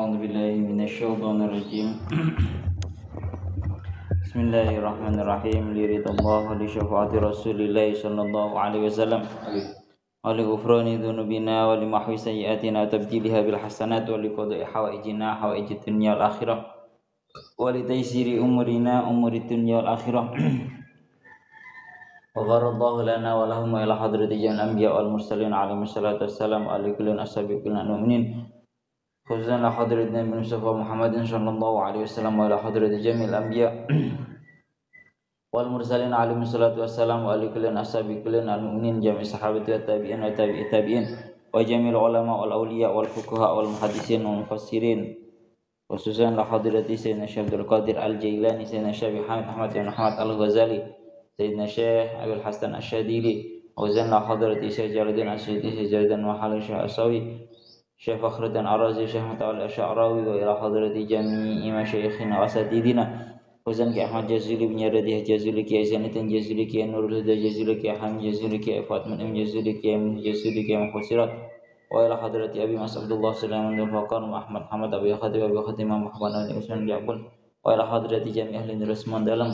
أعوذ بالله من الشيطان الرجيم بسم الله الرحمن الرحيم لرضا الله ولشفاعة رسول الله صلى الله عليه وسلم ولغفران ذنوبنا ولمحو سيئاتنا وتبديلها بالحسنات ولقضاء حوائجنا حوائج الدنيا والآخرة ولتيسير أمورنا أمور الدنيا والآخرة وغفر الله لنا ولهم إلى حضرة جميع الأنبياء والمرسلين عليهم الصلاة والسلام وعلى كل أصحاب كل المؤمنين خصوصا إلى حضرة النبي المصطفى محمد صلى الله عليه وسلم وإلى حضرة جميع الأنبياء والمرسلين عليهم الصلاة والسلام وعلى كل أصحاب كل المؤمنين جميع الصحابة والتابعين وتابعي التابعين وجميع العلماء والأولياء والفقهاء والمحدثين والمفسرين خصوصا إلى حضرة سيدنا الشيخ عبد القادر الجيلاني سيدنا الشيخ أحمد بن محمد الغزالي سيدنا الشيخ أبي الحسن الشاذلي وزنا حضرة الشيخ جلال الدين السيوطي الشيخ جلال الدين محمد الشيخ الصاوي الشيخ فخر الدين الرازي الشيخ متولي الشعراوي وإلى حضرة جميع مشايخنا وأساتذتنا وزن كي أحمد جزيلي بن يرديه جزيلي كي زينتين جزيلي كي نور الهدى جزيلي كي حمد جزيلي كي فاطمة أم جزيلي كي من جزيلي كي مخسرات وإلى حضرة أبي مسعود عبد الله سليمان بن فقار وأحمد حمد أبي خطيب أبي خطيب محمد بن عثمان يعقوب وإلى حضرة جميع أهل الرسمان دلم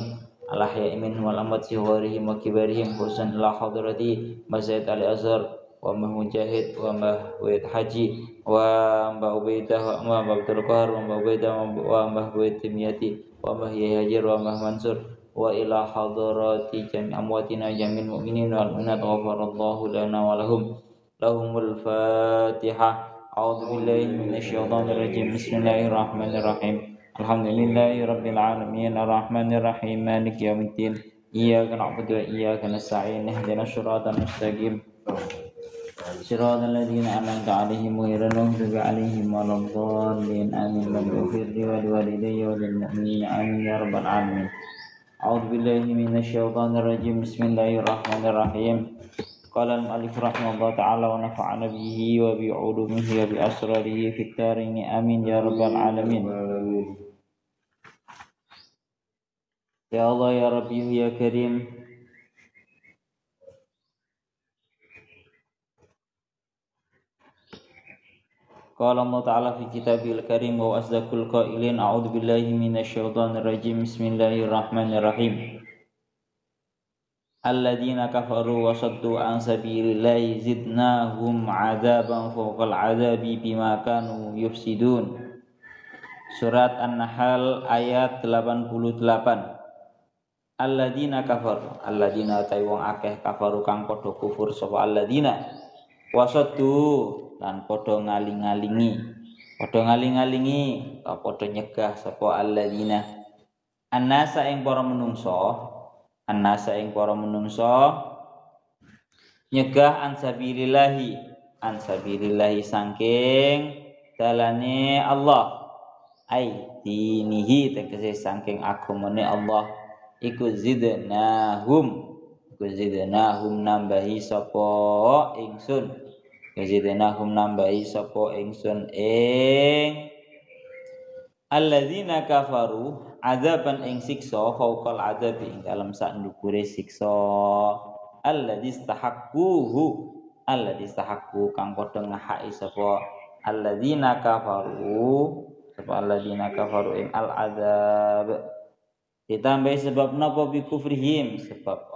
الأحياء منهم والأموات صغارهم وكبارهم خصوصا إلى حضرة مسجد الأزهر ومه مجاهد ومه ويد حجي ومه عبيدة ومه عبد القهار ومه عبيدة ومه ويد تمياتي ومه يهاجر ومه منصور وإلى حضرات جميع أمواتنا جميع المؤمنين والمؤمنات غفر الله لنا ولهم الفاتحة أعوذ بالله من الشيطان الرجيم بسم الله الرحمن الرحيم الحمد لله رب العالمين الرحمن الرحيم مالك يوم الدين إياك نعبد وإياك نستعين اهدنا الصراط المستقيم صراط الذين أنعمت عليهم غير المغضوب عليهم ولا الضالين آمين رب اغفر لي ولوالدي وللمؤمنين آمين يا رب العالمين أعوذ بالله من الشيطان الرجيم بسم الله الرحمن الرحيم قال المؤلف رحمه الله تعالى ونفعنا به وبعلومه وبأسراره في الدارين آمين يا رب العالمين يا الله يا ربي يا كريم قال الله تعالى في كتابه الكريم وأصدق القائلين أعوذ بالله من الشيطان الرجيم بسم الله الرحمن الرحيم الذين كفروا وصدوا عن سبيل الله زدناهم عذابا فوق العذاب بما كانوا يفسدون. Surat An-Nahl ayat 88. Alladzina kafaru, alladzina ta wong akeh kafaru kang padha kufur sapa alladzina wasaddu lan padha ngaling-alingi padha nyegah sapa alladzina annasa ing para menungso nyegah ansabilillahi saking dalane Allah ai dinihi tegese saking agamane Allah iku zidnahum nambahi sapa ingsun ing alladzina kafaru azaban ing siksa fauqal adabi ing dalem sak ndukure siksa alladzi istahaqquhu kang padha ngahaki sapa alladzina kafaru ing al azab ditambah sebab napa bi kufrihim sebab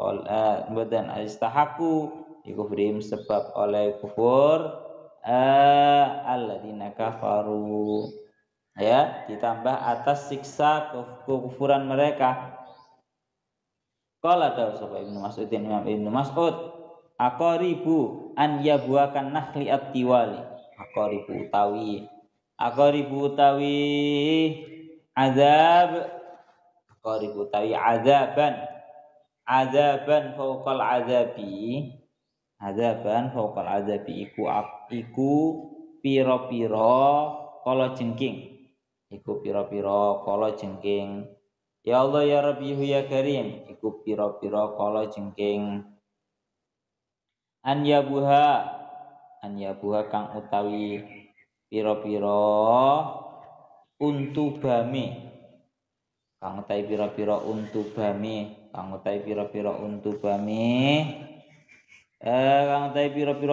badan istahaqqu bi kufrihim sebab oleh kufur alladzina kafaru ya ditambah atas siksa kekufuran mereka. Qala dawu sapa Ibnu Mas'ud Imam Ibnu Mas'ud aqaribu an yabuakan nakhli at-tiwali aqaribu utawi azaban fauqal azabi iku pira-pira kala jengking ya Allah ya Rabbi ya Karim iku pira-pira kala jengking an yabuha kang utawi pira-pira untubame kang utawi pira-pira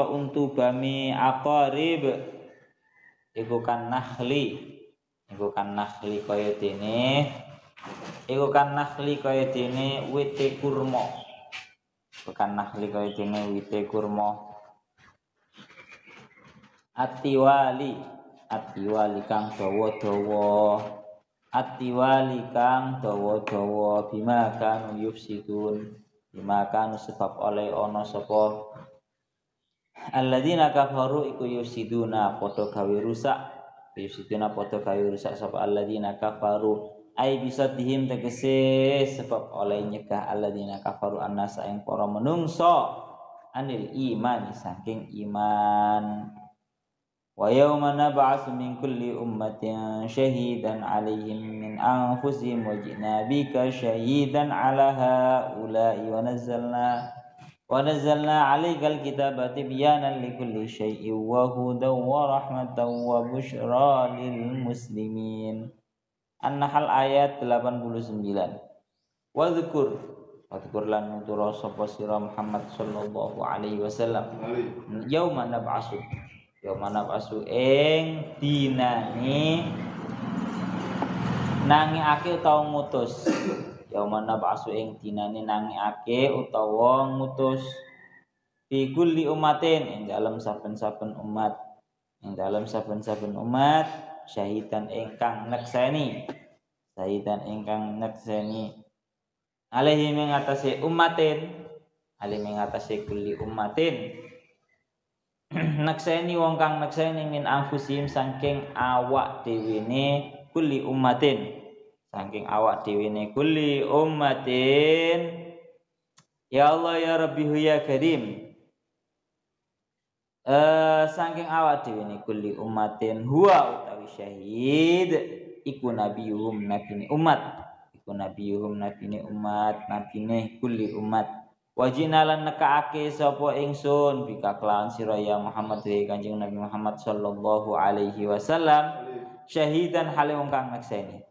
untubame aqarib iku kan nahli iku kan nakhli kaya dene wite kurma. Bukan nakhli kaya dene wite kurma. Atiwali kang dawa-dawa. Bima kanu yufsidun. Bima kanu sebab oleh ana sapa alladzina kafaru iku yufsiduna padha gawe rusak. Yufsiduna padha gawe rusak sapa alladzina kafaru. Ai bisa dihim tegese sebab oleh nyegah alladzina kafaru annasa ing para menungso anil iman saking iman. Wa yauma nab'atsu min kulli ummatin syahidan 'alaihim min anfusihim wa ji'na bika syahidan 'ala haula'i wa nazzalna 'alaikal kitaba tibyanan likulli syai'in wa hudan wa rahmatan wa busyra lil muslimin. An-Nahl ayat 89. Wa dzkur lan nutur sapa sira Muhammad sallallahu alaihi wasallam yauma nab'atsu ing dinane nangiake utawa ngutus. Yauma nab'atsu ing dinane nangiake utawa ngutus fi kulli ummatin ing dalam saben-saben umat syahidan ingkang nekseni alaihi ing atase kulli ummatin nekseni wong kang nekseni min anfusihim saking awak dhewene kulli ummatin ya Allah ya Rabbi ya Karim saking awak dhewene kulli ummatin huwa utawi syahid iku nabiyuhum nabine kulli umat. Wajina lan nekaake sapa ingsun bika kelawan sira ya Muhammad wa Kanjeng Nabi Muhammad sallallahu alaihi wasallam syahidan hale wong kang ngekseni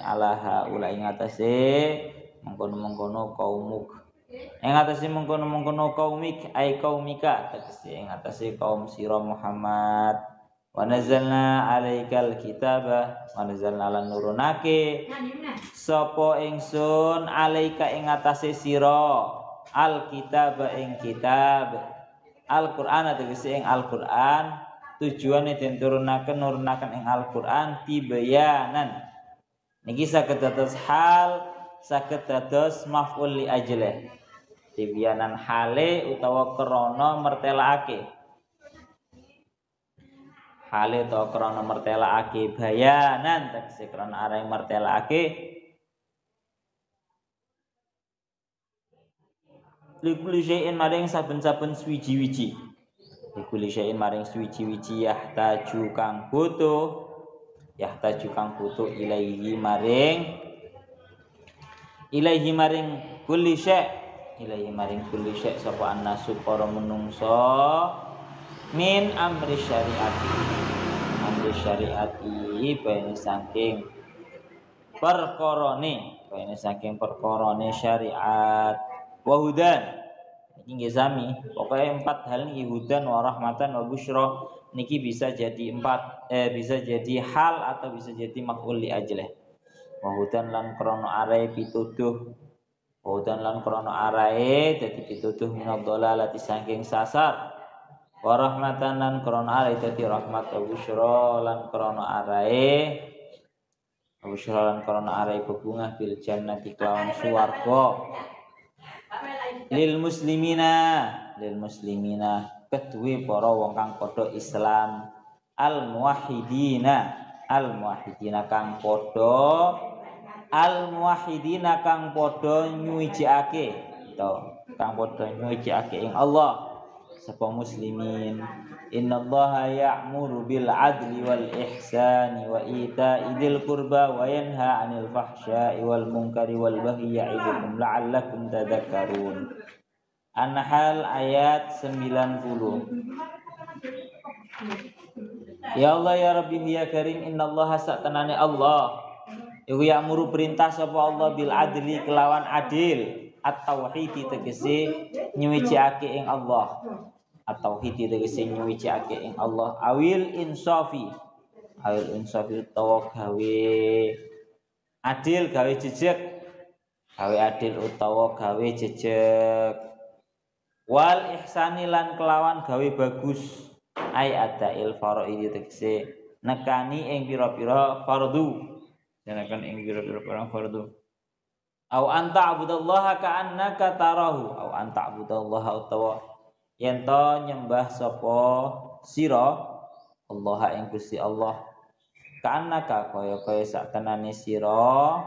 ala haula ing atase mengkono-mengkono kaumik ai kaumika tegese ing atase kaum sira Muhammad. Wa nazzalna 'alaikal kitaba wa nazzalna lan nurunake sapa ingsun 'alaika ing atase sira alkitaba ing kitab Al-Qur'an tegese ing Al-Qur'an tujuane den nurunaken ing Al-Qur'an tibyanan niki saged dados hal saged dados maf'ul li ajli tibyanan hale utawa krana mertelake hale to krana mertelake bayanan tegese krana arep mertelake likuli syai'in maring saben-saben swiji-wiji yahtaju kang butuh ilaihi maring kulli syai' sapa annasu para menungso min amri syariati bene saking perkorone syariat wa hudan iki nggih sami pokoke 4 hal niki hudan wa rahmatan wa busyra niki bisa jadi bisa jadi hal atau bisa jadi maf'ul li ajlih wa hudan lan krana arae pituduh dadi pituduh minadh-dhalalati saking sasar wa rahmatan lan krana arae dadi rahmat wa busyra lan krana arae bebungah bil jannati kelawan swarga lil muslimina kedue para wong kang padha Islam al muwahhidina kang padha nyuwijake ing Allah sapa muslimin. Innallaha ya'muru bil adli wal ihsani wa ita'i dzil qurba wa yanha 'anil fahsya'i wal munkari wal baghi ya'idukum la'allakum tadhakkarun. An-Nahl ayat 90. Ya Allah ya Rabbi ya Karim, innallaha satanane Allah iku ya'muru perintah sapa Allah bil adli kelawan adil at-tauhid tegese nyuwijake ing Allah. At-tauhid tegese nyuwijake ing Allah awil insafi awil insafil utawa gawe adil gawe jejeg, gawe adil utawa gawe jejeg. Wal ihsani lan kelawan gawe bagus, ai adail faraidi tegese nekani ing pira-pira fardu, nekan ing pira-pira fardu. Au anta abudallaha ka'annaka tarahu, au anta abudallaha utawa yen to nyembah sapa sira Allah ing Gusti Allah, ka'annaka kaya sak tenane sira,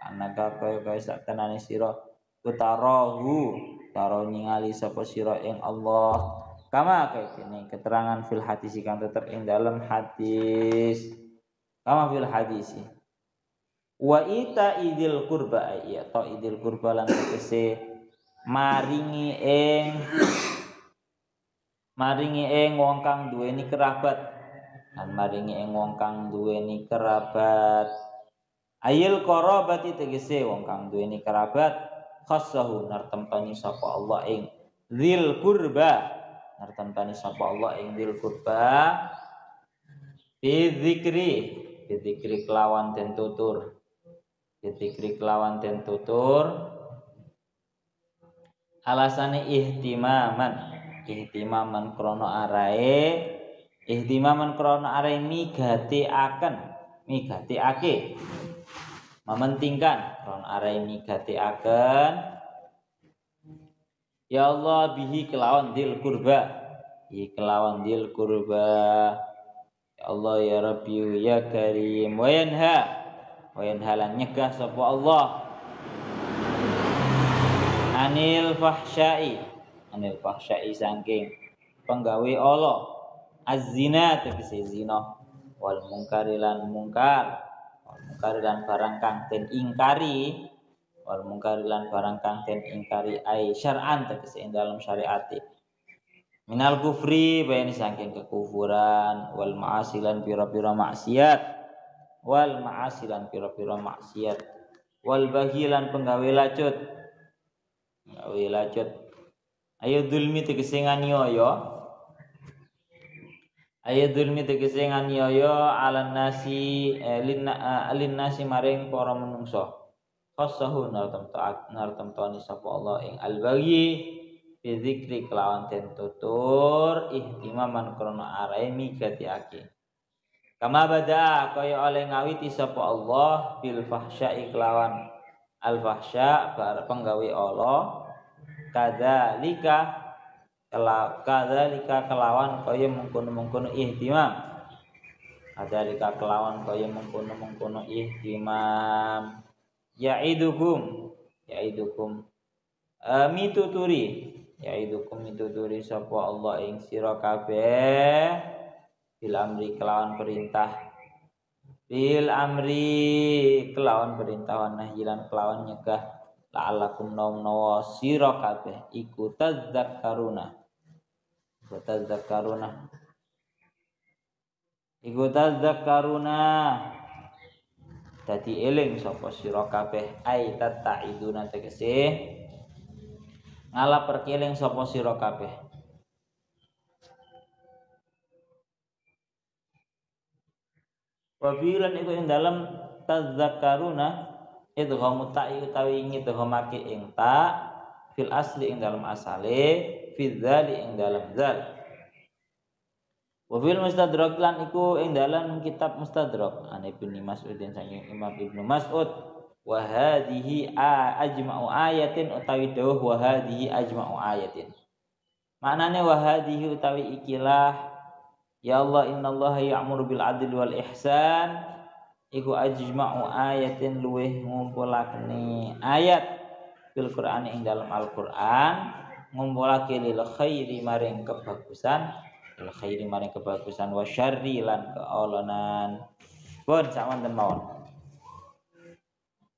ka'annaka kaya sak tenane sira utarahu karo ningali sapa sira ing Allah, kama kaya dene keterangan fil hadis kang tetep ing dalam hadis, kama fil hadis. Wa ita idil qurba, ya ta idil qurba lan tegese maringi ing wong kang duweni kerabat, lan maringi ing wong kang duweni kerabat. Ayil qarabati tegese wong kang duweni kerabat, khassahu nartamtani sapa Allah ing dzil qurba, nartamtani sapa Allah ing dzil qurba bi dzikri kelawan den tutur, dzikri kelawan den tutur. Alasane ihtimaman krana arae migatiake mementingkan krana arae migatiaken ya Allah bihi kelawan dzil qurba, ya Allah ya Rabbi ya Karim. Wa yanha lan nyegah sapa Allah anil fahsyai saking penggawe Allah, az-zina tegese zina, wal mungkari lan barang kang den ingkari, ai syar'an tegese ing dalam syariat, minal kufri bayani saking kekufuran, wal ma'asilan pira-pira maksiat, wal bahilan penggawe lacut, ayo dulmi tegese nganiaya alan nasi alin nasi maring para menungso, khassahu nartamtani sapa Allah ing al-baghi bi dzikri kelawan den tutur ihtimaman krana arae migatiake, kama bada kaya oleh ngawiti sapa Allah bil fahsya'i kelawan al fahsya bar penggawe Allah, kadzalika kelawan kaya mengkono-mengkono ihtimam, kadzalika kelawan kaya mengkono-mengkono ihtimam. Ya'idukum mituturi sapa Allah ing sira kabeh bil amri kelawan perintah wan nahyilan kelawan nyegah, la'allakum nawa sira kabeh iku tadzakkaruna dadi eling sapa sira kabeh, ai tattaiduna tegese ngalap perkeling sapa sira kabeh. Wabilan iku ing dalem tadzakkaruna idghamu ta'i utawi ngidghamake ing ta fil asli ing dalem asale, fil dzali ing dalem dzal. Wa fil mustadrak lan iku ing dalem kitab mustadrak an Ibnu Mas'udin saking Imam Ibnu Mas'ud, wa hadhihi ajma'u ayatin utawi dawuh wa hadhihi ajma'u ayatin, maknane wa hadhihi utawi ikilah ya Allah innallaha ya'muru bil adli wal ihsan iku ajma'u ayatin luweh ngumpulakne ayat fil Qur'an ing dalam Al-Qur'an, ngumpulake lil khairi maring kebagusan wa syarri lan keolonan. Pun samanten mawon.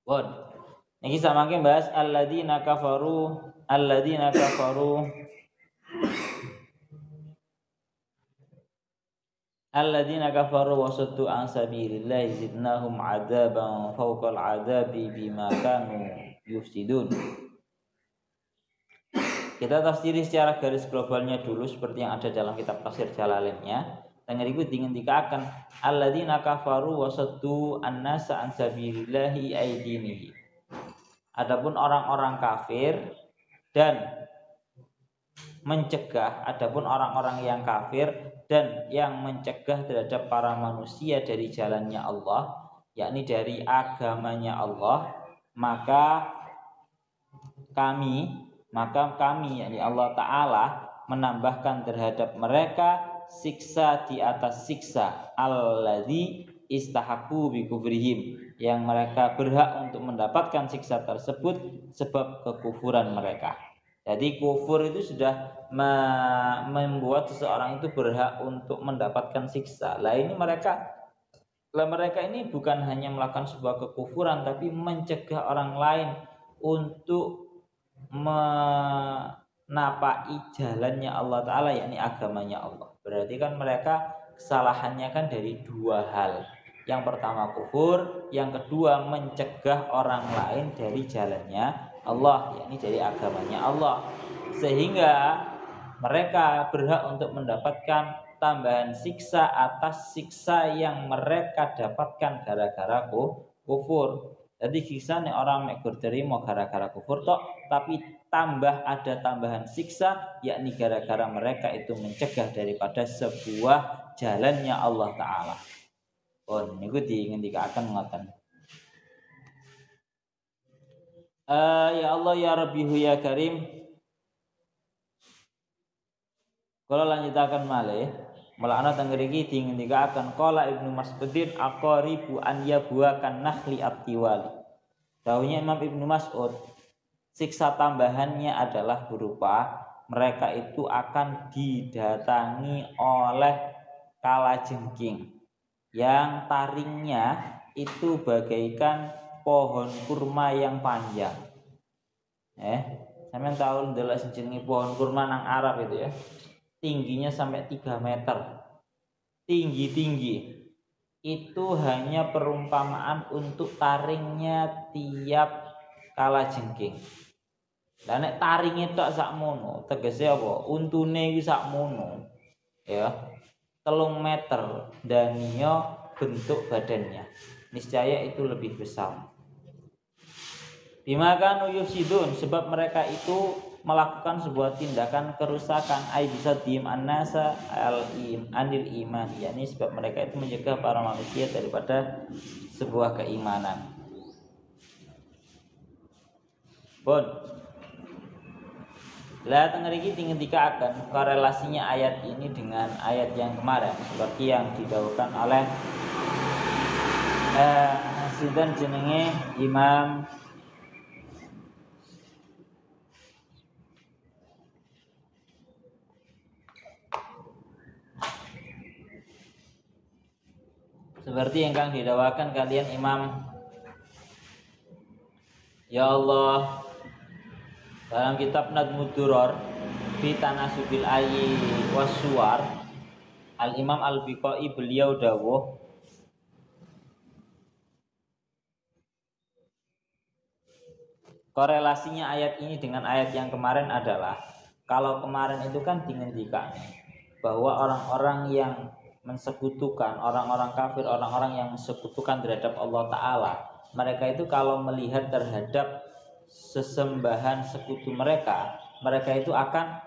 Pun niki samangke bahas alladzina kafaru wa saddu an sabilillahi zidnahum adzaban fawqal adzabi bima kanu yufsidun. Kita tafsiri secara garis globalnya dulu seperti yang ada dalam kitab tafsir Jalalainnya. Tengeriku dingendikaken alladzina kafaru wasaddu annasa an sabilillahi aidinihi. Adapun orang-orang kafir dan mencegah, adapun orang-orang yang kafir dan yang mencegah terhadap para manusia dari jalannya Allah, yakni dari agamanya Allah, maka kami yakni Allah Ta'ala menambahkan terhadap mereka siksa di atas siksa, alladzi istahaqqu bi kufrihim, yang mereka berhak untuk mendapatkan siksa tersebut sebab kekufuran mereka. Jadi kufur itu sudah membuat seseorang itu berhak untuk mendapatkan siksa. Mereka ini bukan hanya melakukan sebuah kekufuran, tapi mencegah orang lain untuk menapai jalannya Allah Ta'ala, yakni agamanya Allah. Berarti kan mereka kesalahannya kan dari dua hal. Yang pertama kufur, yang kedua mencegah orang lain dari jalannya Allah, yakni dari agamanya Allah. Sehingga mereka berhak untuk mendapatkan tambahan siksa atas siksa yang mereka dapatkan gara-gara kufur. Jadi siksa nih orang mekur terima gara-gara kufur tok, tapi ada tambahan siksa, yakni gara-gara mereka itu mencegah daripada sebuah jalannya Allah Ta'ala. Niku dingendikaken ngoten. Ya Allah ya Rabbihu ya Karim. Kalau lanjutaken malih, mulane teng mriki dingendikaken qala Ibnu Mas'udin aqaribu an yabuakan nahli at-tiwali. Dawuhnya Imam Ibnu Mas'ud, siksa tambahannya adalah berupa mereka itu akan didatangi oleh kalajengking yang taringnya itu bagaikan pohon kurma yang panjang. Sampeyan tahu ndelok jenenge pohon kurma nang Arab itu ya. Tingginya sampai 3 meter. Tinggi-tinggi. Itu hanya perumpamaan untuk taringnya tiap kalajengking. Lah nek taringe tok sakmono, tegese apa? Untune iki sakmono. Ya. 3 meter daniya bentuk badannya. Niscaya itu lebih besar. Bima kanu yufsidun, sebab mereka itu melakukan sebuah tindakan kerusakan, ai bisa diem annasa anil iman, yakni sebab mereka itu mencegah para manusia daripada sebuah keimanan. Lah teng mriki dingendikaken korelasinya ayat ini dengan ayat yang kemarin, seperti yang didhawuhkan oleh sinten jenenge Imam seperti yang kang didhawakan kalian Imam ya Allah dalam kitab Nadmud Duror fi tanasubil ayyi wassuwar, Al Imam Al Biqai beliau dawuh korelasinya ayat ini dengan ayat yang kemarin adalah, kalau kemarin itu kan dingendikan bahwa orang-orang yang mensekutukan, orang-orang kafir, orang-orang yang mensekutukan terhadap Allah Ta'ala, mereka itu kalau melihat terhadap sesembahan sekutu mereka itu akan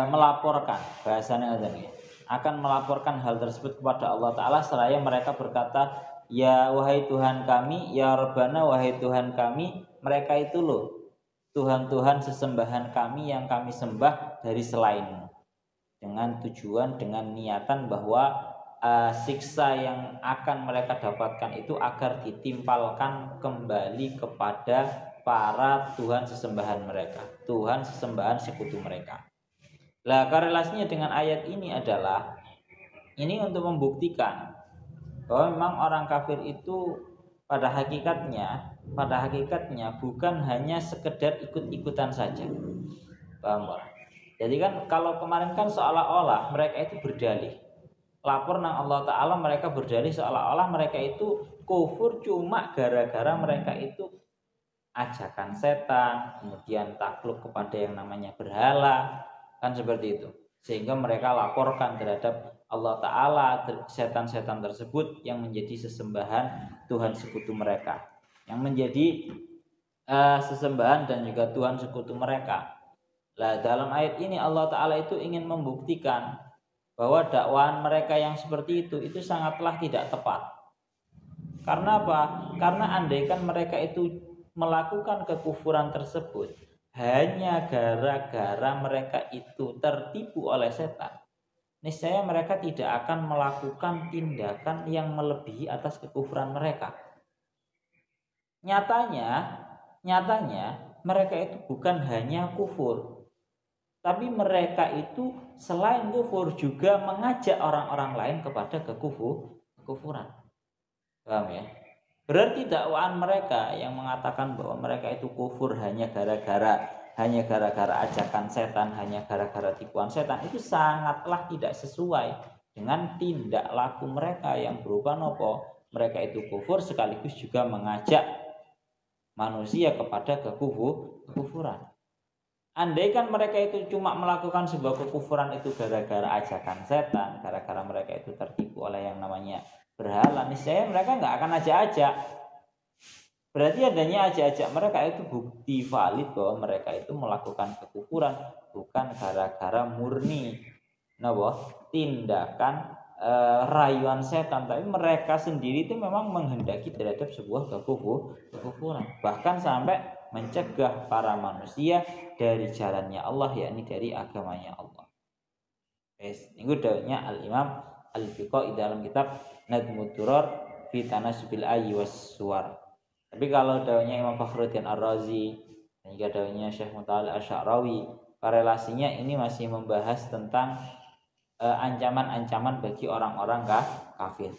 melaporkan, bahasanya akan melaporkan hal tersebut kepada Allah Ta'ala, seraya mereka berkata, ya wahai Tuhan kami, ya Rabbana wahai Tuhan kami, mereka itu loh Tuhan-Tuhan sesembahan kami yang kami sembah dari selainmu, dengan tujuan, dengan niatan bahwa siksa yang akan mereka dapatkan itu agar ditimpalkan kembali kepada para Tuhan sesembahan mereka, Tuhan sesembahan sekutu mereka. Lah korelasinya dengan ayat ini adalah, ini untuk membuktikan bahwa memang orang kafir itu pada hakikatnya bukan hanya sekedar ikut-ikutan saja. Paham? Jadi kan kalau kemarin kan seolah-olah mereka itu berdalih, lapor nang Allah Ta'ala, mereka berdalih seolah-olah mereka itu kufur cuma gara-gara mereka itu ajakan setan, kemudian takluk kepada yang namanya berhala, kan seperti itu. Sehingga mereka laporkan terhadap Allah Ta'ala setan-setan tersebut yang menjadi sesembahan Tuhan sekutu mereka, yang menjadi sesembahan dan juga Tuhan sekutu mereka. Lah dalam ayat ini Allah Ta'ala itu ingin membuktikan bahwa dakwaan mereka yang seperti itu sangatlah tidak tepat. Karena apa? Karena andaikan mereka itu melakukan kekufuran tersebut hanya gara-gara mereka itu tertipu oleh setan, niscaya mereka tidak akan melakukan tindakan yang melebihi atas kekufuran mereka. Nyatanya mereka itu bukan hanya kufur, tapi mereka itu selain kufur juga mengajak orang-orang lain kepada kekufuran. Paham ya? Berarti dakwaan mereka yang mengatakan bahwa mereka itu kufur hanya gara-gara ajakan setan, hanya gara-gara tipuan setan, itu sangatlah tidak sesuai dengan tindak laku mereka yang berupa nopo. Mereka itu kufur sekaligus juga mengajak manusia kepada kekufuran. Andaikan mereka itu cuma melakukan sebuah kekufuran itu gara-gara ajakan setan, gara-gara mereka itu tertipu oleh yang namanya berhala, niscaya mereka nggak akan ajak-ajak. Berarti adanya ajak-ajak mereka itu bukti valid bahwa mereka itu melakukan kekufuran bukan gara-gara murni tindakan rayuan setan, tapi mereka sendiri itu memang menghendaki terhadap sebuah kekufuran, bahkan sampai mencegah para manusia dari jalannya Allah, yakni dari agamanya Allah. Ini dawuhnya Al-Imam Al-Fiqai dalam kitab Nadmud Duror fi Tanasubil Ayyi was Suwar. Tapi kalau dawuhnya Imam Fakhruddin Ar-Razi dan juga dawuhnya Syekh Mutawalli Asy-Sya'rawi, korelasinya ini masih membahas tentang ancaman-ancaman bagi orang-orang kafir.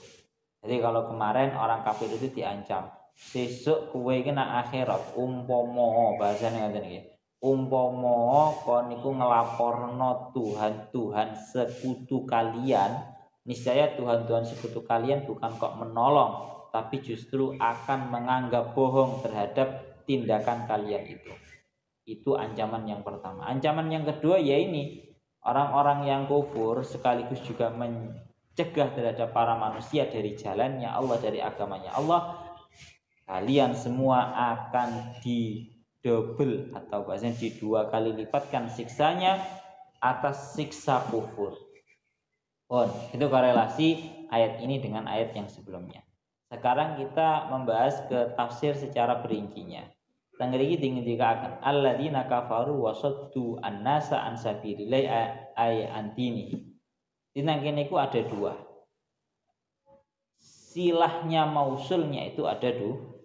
Jadi kalau kemarin orang kafir itu diancam, sesuk kowe iki nang akhirat umpama bahasane ngoten iki. Umpama kon niku nglaporno Tuhan sekutu kalian, niscaya Tuhan sekutu kalian bukan kok menolong, tapi justru akan menganggap bohong terhadap tindakan kalian itu. Itu ancaman yang pertama. Ancaman yang kedua ya ini, orang-orang yang kufur sekaligus juga mencegah terhadap para manusia dari jalannya Allah, dari agamanya Allah. Kalian semua akan didouble atau bahasanya didua kali lipatkan siksanya atas siksa kufur. Itu korelasi ayat ini dengan ayat yang sebelumnya. Sekarang kita membahas ke tafsir secara perincinya. Tangriki dikatakan alladzina kafaru wa saddu an-nasa an sabilillahi ay antini. Dinang kene iku ada dua. Silahnya mausulnya itu ada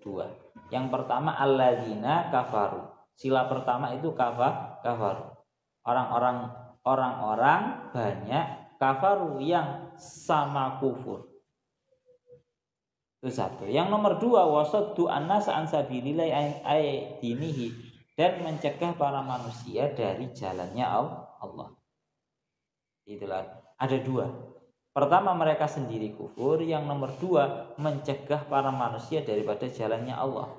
dua. Yang pertama alladzina kafaru. Sila pertama itu kafaru. Orang-orang banyak kafaru yang sama kufur. Itu satu. Yang nomor dua, wasaddu an-nas an sabilillahi ay dinihi, dan mencegah para manusia dari jalannya Allah. Itulah ada dua. Pertama, mereka sendiri kufur. Yang nomor dua, mencegah para manusia daripada jalannya Allah.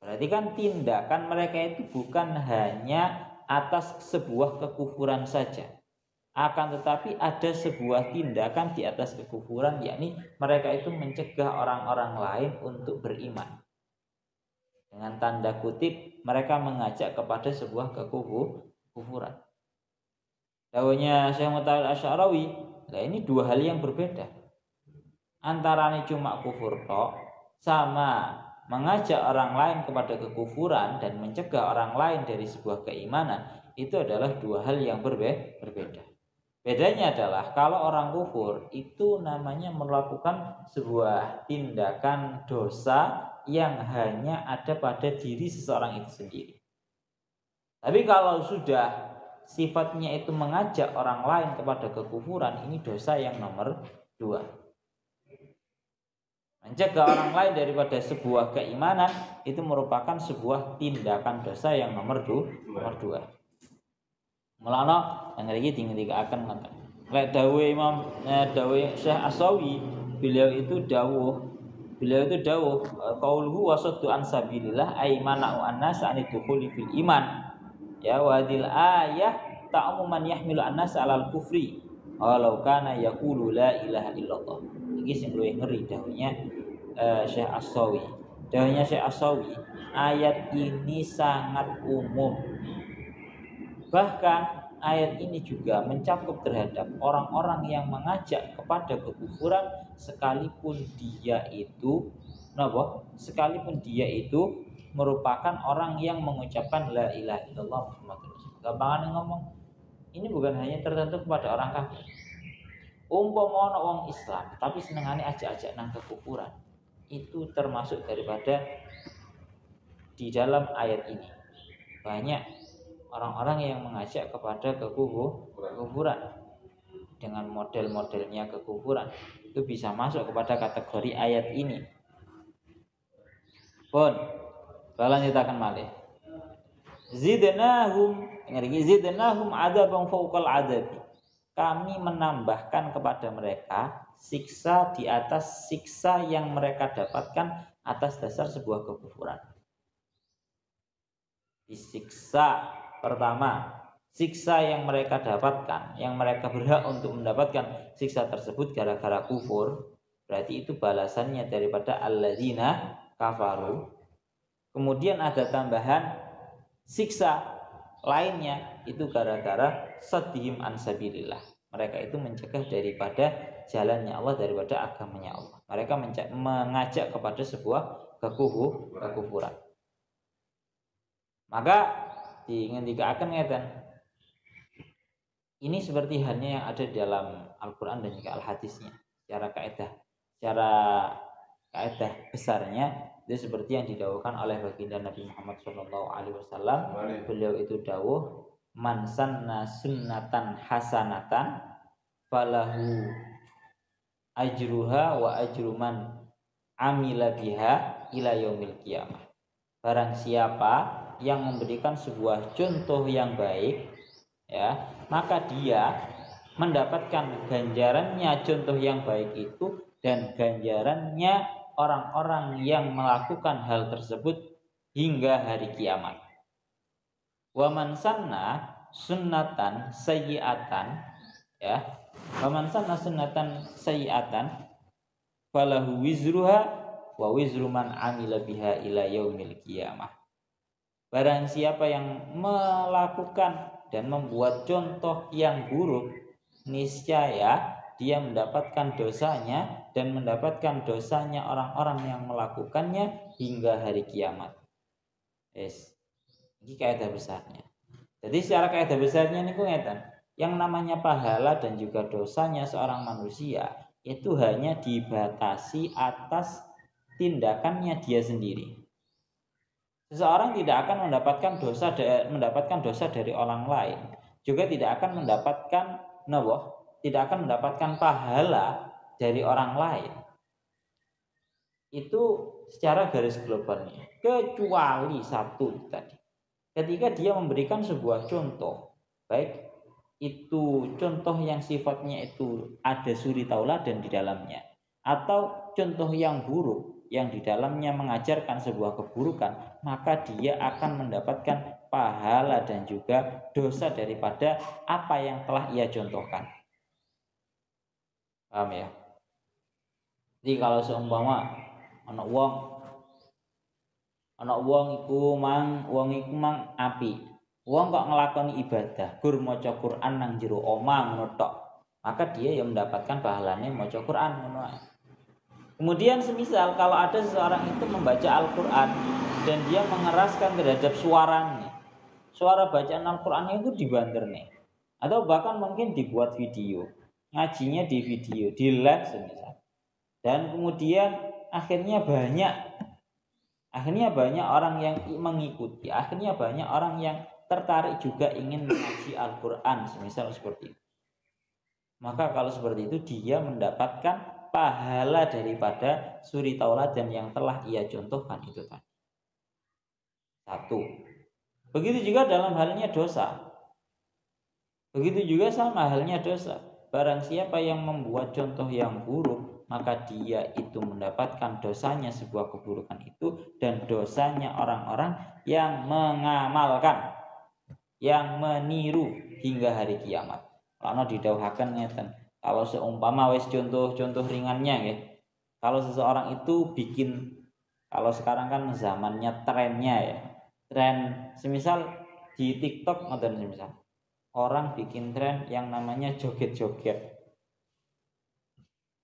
Berarti kan tindakan mereka itu bukan hanya atas sebuah kekufuran saja, akan tetapi ada sebuah tindakan di atas kekufuran, yakni mereka itu mencegah orang-orang lain untuk beriman. Dengan tanda kutip, mereka mengajak kepada sebuah kekufuran. Dawuhnya Syekh Mutawalli Asy-Sya'rawi, nah ini dua hal yang berbeda. Antaranya cuma kufur tok sama mengajak orang lain kepada kekufuran dan mencegah orang lain dari sebuah keimanan, itu adalah dua hal yang berbeda. Bedanya adalah kalau orang kufur itu namanya melakukan sebuah tindakan dosa yang hanya ada pada diri seseorang itu sendiri. Tapi kalau sudah sifatnya itu mengajak orang lain kepada kekufuran, ini dosa yang nomor dua. Mencegah orang lain daripada sebuah keimanan itu merupakan sebuah tindakan dosa yang nomor dua. Mulana yang lagi tinggi akan mengatakan, lek dawuh Imam dawuh Syekh As-Sawi, beliau itu dawuh qauluhu wasaddu an sabilillah ay mana'u an-nas an dukhuli fil iman. Ya wadil ayah ta'muman yahmilu an-nas 'alal kufri walau kana yaqulu la ilaha illallah. Iki sing luwih ngeri dawuhnya Syekh As-Sawi. Dawuhnya Syekh As-Sawi, ayat ini sangat umum. Bahkan ayat ini juga mencakup terhadap orang-orang yang mengajak kepada kekufuran sekalipun dia itu sekalipun dia itu merupakan orang yang mengucapkan la ilaha illallah Muhammadur Rasulullah. Gampangan ngomong, ini bukan hanya tertentu kepada orang kafir. Umpama ana wong Islam tapi senengane ajak-ajak nang kekufuran, itu termasuk daripada di dalam ayat ini. Banyak orang-orang yang mengajak kepada kekufuran dengan model-modelnya kekufuran, itu bisa masuk kepada kategori ayat ini. Pun lanjutaken malih. Zidnahum adzabun fawqal adzabi. Kami menambahkan kepada mereka siksa di atas siksa yang mereka dapatkan atas dasar sebuah kekufuran. Disiksa pertama, siksa yang mereka dapatkan, yang mereka berhak untuk mendapatkan siksa tersebut gara-gara kufur, berarti itu balasannya daripada alladzina kafaru. Kemudian ada tambahan siksa lainnya itu gara-gara saddihim an sabilillah. Mereka itu mencegah daripada jalannya Allah, daripada agamanya Allah. Mereka mengajak kepada sebuah kekufuran. Maka diingatkan ngeten. Ini seperti halnya yang ada di dalam Al-Qur'an dan juga Al-Hadisnya. Secara kaidah besarnya itu seperti yang didawuhkan oleh baginda Nabi Muhammad SAW. Beliau itu dawuh, man sanna sunnatan hasanatan falahu ajruha wa ajru man amila biha ila yaumil qiyamah. Barang siapa yang memberikan sebuah contoh yang baik, ya, maka dia mendapatkan ganjarannya contoh yang baik itu dan ganjarannya orang-orang yang melakukan hal tersebut hingga hari kiamat. Wa man sanna sunnatan sayyi'atan, ya. Wa man sanna sunnatan sayyi'atan falahu wizruha wa wizru man amila biha ila yaumil qiyamah. Barang siapa yang melakukan dan membuat contoh yang buruk, niscaya dia mendapatkan dosanya dan mendapatkan dosanya orang-orang yang melakukannya hingga hari kiamat. Yes. Ini kaidah besarnya. Jadi secara kaidah besarnya ini ngeten, yang namanya pahala dan juga dosanya seorang manusia itu hanya dibatasi atas tindakannya dia sendiri. Seseorang tidak akan mendapatkan dosa dari orang lain, juga tidak akan mendapatkan pahala dari orang lain. Itu secara garis globalnya, kecuali satu tadi. Ketika dia memberikan sebuah contoh, baik itu contoh yang sifatnya itu ada suri tauladan di dalamnya, atau contoh yang buruk yang di dalamnya mengajarkan sebuah keburukan, maka dia akan mendapatkan pahala dan juga dosa daripada apa yang telah ia contohkan. Paham ya? Jadi kalau seumpama anak wong iku mang api, wong kok ngelakoni ibadah, gur maca Quran nang jero omah ngono tok, maka dia yang mendapatkan pahalanya maca Quran ngono. Kemudian semisal kalau ada seseorang itu membaca Al-Quran dan dia mengeraskan terhadap suaranya, suara bacaan Al-Qurannya itu dibanter nih, atau bahkan mungkin dibuat video, ngajinya di video, di live semisal, dan kemudian akhirnya banyak orang yang mengikuti, akhirnya banyak orang yang tertarik juga ingin mengaji Al-Quran semisal seperti itu. Maka kalau seperti itu dia mendapatkan pahala daripada suri tauladan yang telah ia contohkan itu tadi. Satu. Begitu juga dalam halnya dosa. Begitu juga sama halnya dosa. Barang siapa yang membuat contoh yang buruk, maka dia itu mendapatkan dosanya sebuah keburukan itu dan dosanya orang-orang yang mengamalkan, yang meniru hingga hari kiamat. karena didhawuhaken ngeten. Kalau seumpama wis contoh ringannya ya. Kalau seseorang itu bikin, kalau sekarang kan zamannya trennya ya. Tren semisal di TikTok ngoten semisal. Orang bikin tren yang namanya joget-joget.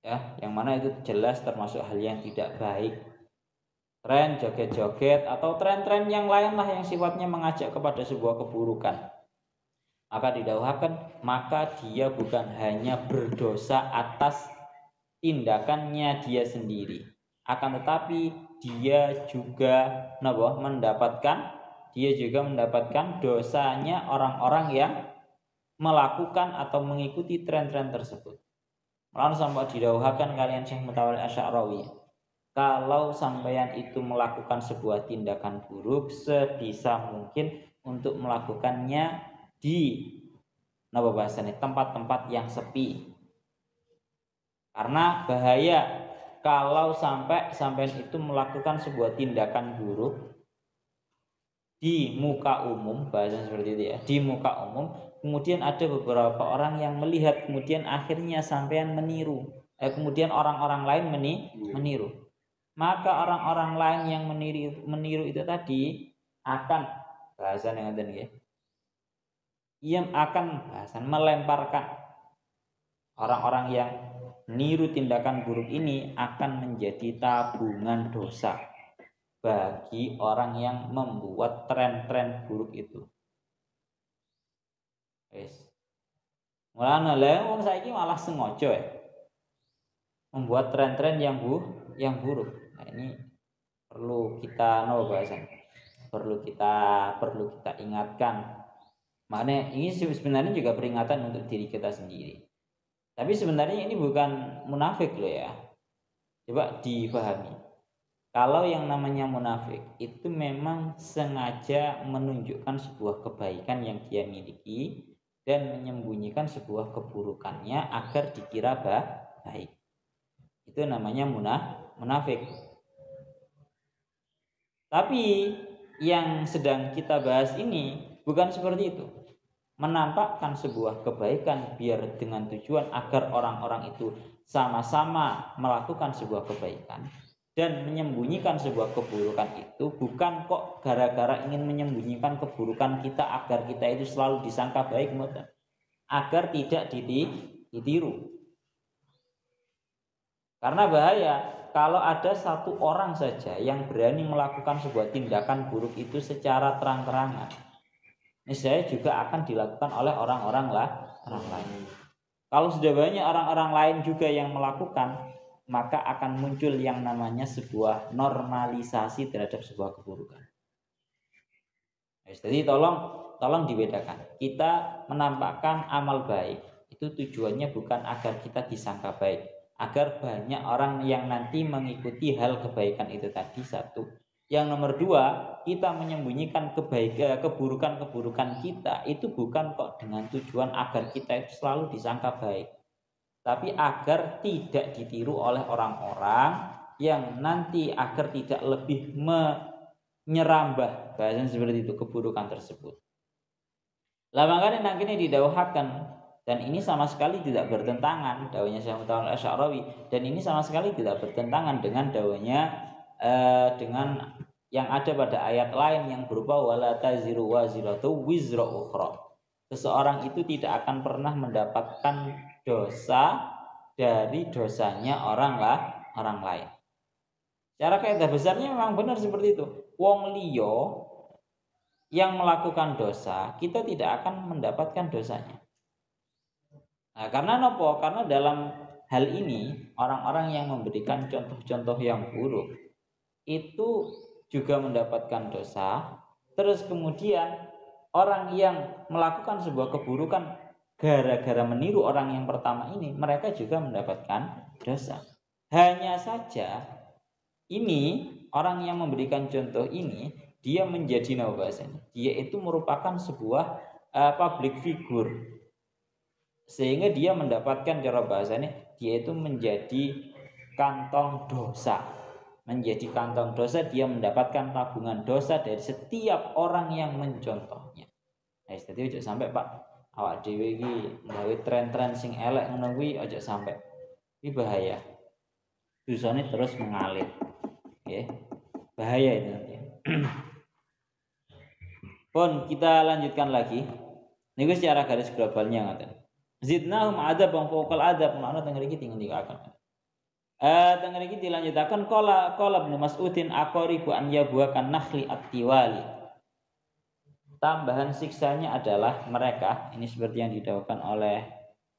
Ya, yang mana itu jelas termasuk hal yang tidak baik. Tren joget-joget atau tren-tren yang lain lah yang sifatnya mengajak kepada sebuah keburukan. Maka didhawuhaken, maka dia bukan hanya berdosa atas tindakannya dia sendiri, akan tetapi dia juga mendapatkan dosanya orang-orang yang melakukan atau mengikuti tren-tren tersebut. Lalu sampai didhawuhaken kalian Syekh Mutawalli Asy'arawi, kalau sampeyan itu melakukan sebuah tindakan buruk, sebisa mungkin untuk melakukannya di tempat-tempat yang sepi. Karena bahaya kalau sampeyan itu melakukan sebuah tindakan buruk di muka umum, bahasa seperti itu ya, di muka umum, kemudian ada beberapa orang yang melihat, kemudian akhirnya sampean meniru, kemudian orang-orang lain meniru. Maka orang-orang lain yang meniru itu tadi akan bahasan yang ada nih, ia akan melemparkan orang-orang yang meniru tindakan buruk ini akan menjadi tabungan dosa bagi orang yang membuat tren-tren buruk itu. Wes. Mulane lha wong saiki malah sengaja ya membuat tren-tren yang buruk. Nah, ini perlu kita perlu kita ingatkan. Makanya ini sebenarnya juga peringatan untuk diri kita sendiri. Tapi sebenarnya ini bukan munafik loh ya. Coba dipahami. Kalau yang namanya munafik itu memang sengaja menunjukkan sebuah kebaikan yang dia miliki dan menyembunyikan sebuah keburukannya agar dikira baik. Itu namanya munafik. Tapi yang sedang kita bahas ini bukan seperti itu. Menampakkan sebuah kebaikan biar dengan tujuan agar orang-orang itu sama-sama melakukan sebuah kebaikan dan menyembunyikan sebuah keburukan itu bukan kok gara-gara ingin menyembunyikan keburukan kita agar kita itu selalu disangka baik, agar tidak ditiru. Karena bahaya kalau ada satu orang saja yang berani melakukan sebuah tindakan buruk itu secara terang-terangan, niscaya juga akan dilakukan oleh orang-orang lain. Kalau sudah banyak orang-orang lain juga yang melakukan, maka akan muncul yang namanya sebuah normalisasi terhadap sebuah keburukan. Jadi tolong dibedakan. Kita menampakkan amal baik itu tujuannya bukan agar kita disangka baik, agar banyak orang yang nanti mengikuti hal kebaikan itu tadi, satu. Yang nomor dua, kita menyembunyikan keburukan-keburukan kita itu bukan kok dengan tujuan agar kita itu selalu disangka baik, tapi agar tidak ditiru oleh orang-orang yang nanti agar tidak lebih menyerambah, bahasa seperti itu, keburukan tersebut. Lah makanya nang kene didhawuhaken, dan ini sama sekali tidak bertentangan dawuhnya Syekh Mutawalli Asy'arawi, dan ini sama sekali tidak bertentangan dengan dawuhnya dengan yang ada pada ayat lain yang berupa wala taziru waziratu wizra ukhra. Seseorang itu tidak akan pernah mendapatkan dosa dari dosanya orang lain. Secara kaidah besarnya memang benar seperti itu. Wong liya yang melakukan dosa, kita tidak akan mendapatkan dosanya. Nah, karena apa? Karena dalam hal ini orang-orang yang memberikan contoh-contoh yang buruk itu juga mendapatkan dosa. Terus kemudian orang yang melakukan sebuah keburukan gara-gara meniru orang yang pertama ini, mereka juga mendapatkan dosa. Hanya saja ini orang yang memberikan contoh ini, dia menjadi dia itu merupakan sebuah public figure, sehingga dia mendapatkan, cara bahasanya, dia itu menjadi kantong dosa. Menjadi kantong dosa, dia mendapatkan tabungan dosa dari setiap orang yang mencontohnya. Jadi sampai Pak awak dhewe iki gawe tren-tren sing elek ngono kuwi aja sampai. Iki bahaya. Dosane terus mengalir. Nggih. Bahaya itu nanti. Pun kita lanjutkan lagi. Niku secara garis globalnya ngoten. Zidnahum adzabun fawqal adzab, makna teng mriki tinggal-tinggal. Teng mriki dilanjutaken qala Ibnu Mas'udin aqaribu an yabuakan nakhli at-tiwali. Tambahan siksanya adalah mereka, ini seperti yang didawuhkan oleh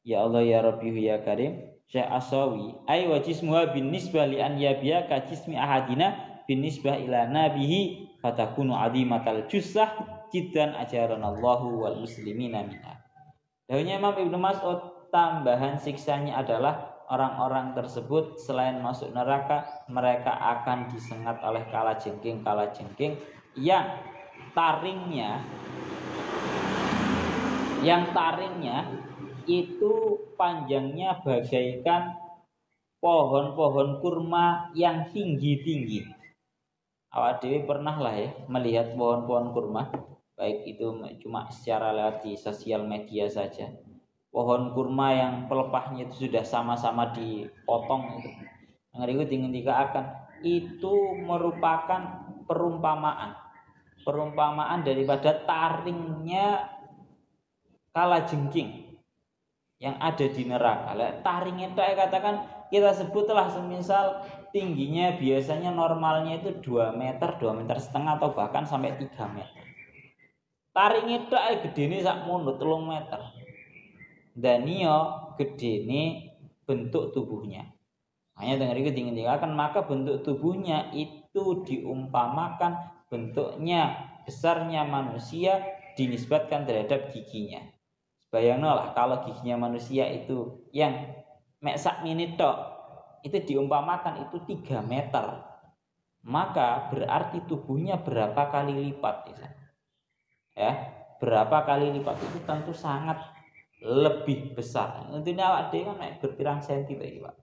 ya Allah ya Rabbi ya Karim Syekh Asawi, ay wa jismuha bin nisbah li an yabiya ka jismi ahadina bin nisbah ila nabihi fatakunu adimatal jussah jiddan ajaranallahu wal muslimina minha. Dawuhnya Imam Ibnu Mas'ud, tambahan siksanya adalah orang-orang tersebut selain masuk neraka, mereka akan disengat oleh kalajengking yang taringnya itu panjangnya bagaikan pohon-pohon kurma yang tinggi-tinggi. Awak dhewe pernah lah ya melihat pohon-pohon kurma, baik itu cuma secara lewat di sosial media saja. Pohon kurma yang pelepahnya itu sudah sama-sama dipotong itu. Ngeriku akan itu merupakan perumpamaan daripada taringnya kalajengking yang ada di neraka. Taring itu katakan kita sebutlah semisal tingginya biasanya normalnya itu 2 meter setengah atau bahkan sampai 3 meter. Taring itu gedene sak munut 3 meter. Dan iyo gedene bentuk tubuhnya. Hanya dengar itu tinggal maka bentuk tubuhnya itu diumpamakan bentuknya besarnya manusia dinisbatkan terhadap giginya. Bayangkanlah kalau giginya manusia itu yang mek sak menit tok itu diumpamakan itu 3 meter. Maka berarti tubuhnya berapa kali lipat ya? Berapa kali lipat itu tentu sangat lebih besar. Intinya awak dhewe kan nek berpirang senti to iki, Pak.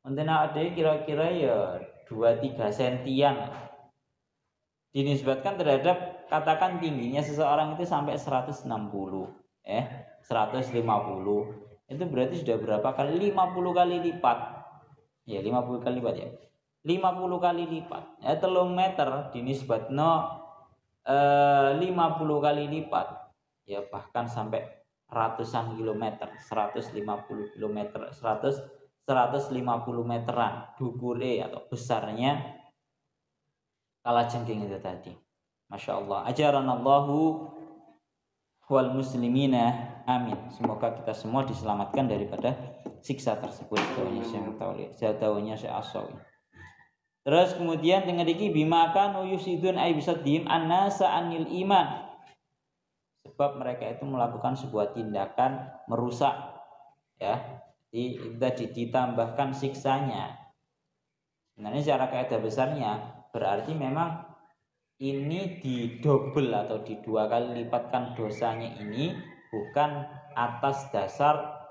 Intinya awak dhewe kira-kira ya 2-3 sentian. Dinisbatkan terhadap katakan tingginya seseorang itu sampai 160, 150. Itu berarti sudah berapa kali? 50 kali lipat. Ya, 50 kali lipat ya. 50 kali lipat. 3 meter dinisbatno 50 kali lipat. Ya, bahkan sampai ratusan kilometer, 150 kilometer, 150 meteran dukure atau besarnya kalajengking itu tadi. Masya Allah. Ajaranallahu wal muslimina amin. Semoga kita semua diselamatkan daripada siksa tersebut. Dawuhnya Syekh Asawi. Terus kemudian dengan iki bimaka yusidun ay bisaddihim annasa anil iman. Sebab mereka itu melakukan sebuah tindakan merusak, ya. Ditambahkan siksanya. Sebenarnya secara kaidah besarnya berarti memang ini didobel atau di2 kali lipatkan dosanya ini bukan atas dasar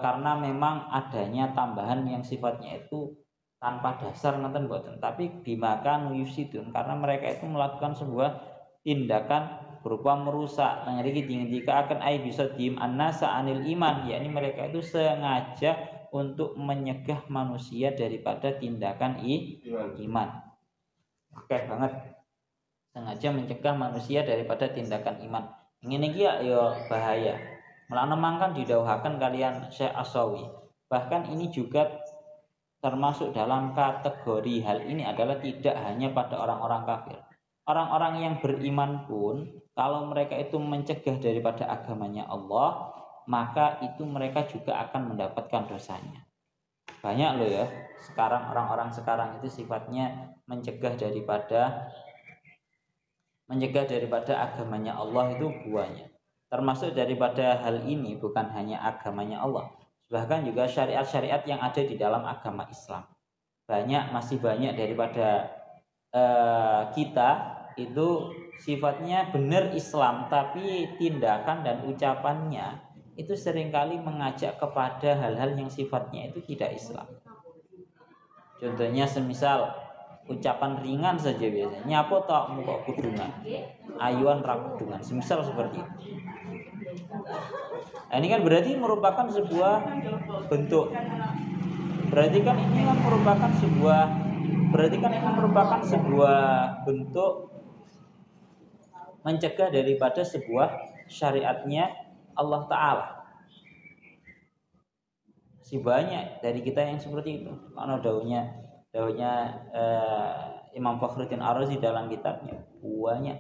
karena memang adanya tambahan yang sifatnya itu tanpa dasar ngoten mboten, tapi bimakan yusidun karena mereka itu melakukan sebuah tindakan berupa merusak. Ngriki dingin-dika akan ai bisa dim annasa anil iman, yakni mereka itu sengaja untuk menyegah manusia daripada tindakan iman. Oke banget. Sengaja mencegah manusia daripada tindakan iman. Ngene iki ya bahaya. Mulane mangkan didhawuhaken kalian Syekh Asawi. Bahkan ini juga termasuk dalam kategori hal ini adalah tidak hanya pada orang-orang kafir. Orang-orang yang beriman pun kalau mereka itu mencegah daripada agamanya Allah, maka itu mereka juga akan mendapatkan dosanya. Banyak loh ya, sekarang orang-orang sekarang itu sifatnya mencegah daripada agamanya Allah itu buahnya. Termasuk daripada hal ini bukan hanya agamanya Allah, bahkan juga syariat-syariat yang ada di dalam agama Islam. Masih banyak daripada kita itu sifatnya benar Islam, tapi tindakan dan ucapannya itu seringkali mengajak kepada hal-hal yang sifatnya itu tidak Islam. Contohnya semisal ucapan ringan saja biasanya, nyapo tok muka kudungan, ayuan ra kudungan, semisal seperti itu. Nah, ini kan berarti merupakan sebuah bentuk. Berarti kan ini merupakan sebuah bentuk mencegah daripada sebuah syariatnya Allah Ta'ala. Si banyak dari kita yang seperti itu. Karena daunnya Imam Fakhruddin Ar-Razi dalam kitabnya banyak